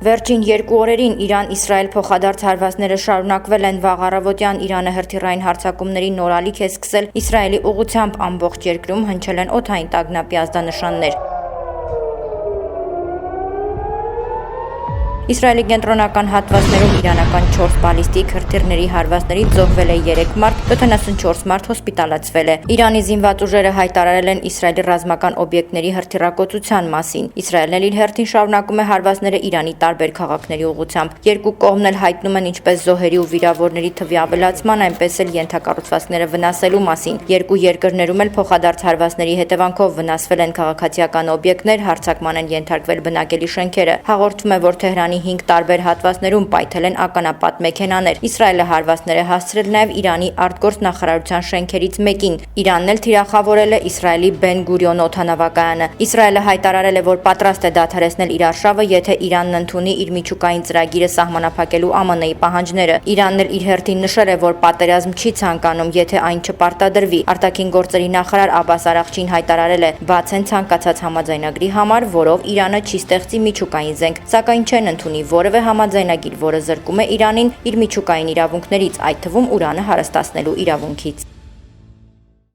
Վերջին 2 օրերին Իրան-Իսրայել փոխադարձ հարվածները շարունակվել են։ Վաղ առավոտյան Իրանը հրթիռային հարձակումների նոր ալիք է սկսել Իսրայելի ուղղությամբ, ամբողջ երկրում հնչել են օդային տագնապի ազդանշաններ։ Իսրայելի կենտրոնական հատվածներում իրանական 4 բալիստիկ հրթիռների հարվածներից զոհվել է 3 մարդ, 74 մարդ հոսպիտալացվել է։ Իրանի զինված ուժերը հայտարարել են Իսրայելի ռազմական օբյեկտների հրթիռակոծության մասին։ Իսրայելն էլ իր հերթին շարունակում է հարվածները Իրանի տարբեր քաղաքների ուղղությամբ։ Երկու կողմն էլ հայտնում են ինչպես զոհերի ու վիրավորների թվի ավելացման, այնպես էլ ենթակառուցվածքները վնասելու մասին։ Երկու երկրներում էլ փոխադարձ հարվածների հետևանքով վնասվել են քաղաքացիական օբյեկտներ, հարձակման են ենթարկվել բնակելի շենքերը։ Հաղորդվում է, որ Թեհրանի 5 տարբեր հատվածներում պայթել են ականապատ մեքենաներ։ Իսրայելը հարվածներ է հասցրել նաև Իրանի արտգործնախարարության շենքերից մեկին։ Իրանն էլ թիրախավորել է Իսրայելի Բեն Գուրիոն օդանավակայանը։ Իսրայելը հայտարարել է, որ պատրաստ է դադարեցնել իր արշավը, եթե Իրանն ընդունի իր միջուկային ծրագիրը սահմանափակելու ԱՄՆ-ի պահանջները։ Իրանն էլ իր հերթին նշել է, որ պատերազմ չի ցանկանում, եթե այն չպարտադրվի։ Արտաքին գործերի նախարար Աբբաս Արաղչին հայտարարել է, բաց են ցանկացած համաձայնագրի համար, որով Իրանը չի ստեղծի միջուկային զենք, սակայն չեն ընդունի որևէ համաձայնագիր, որը զրկում է Իրանին իր միջուկային իրավունքներից, այդ թվում ուրանը հարստացնելու իրավունքից։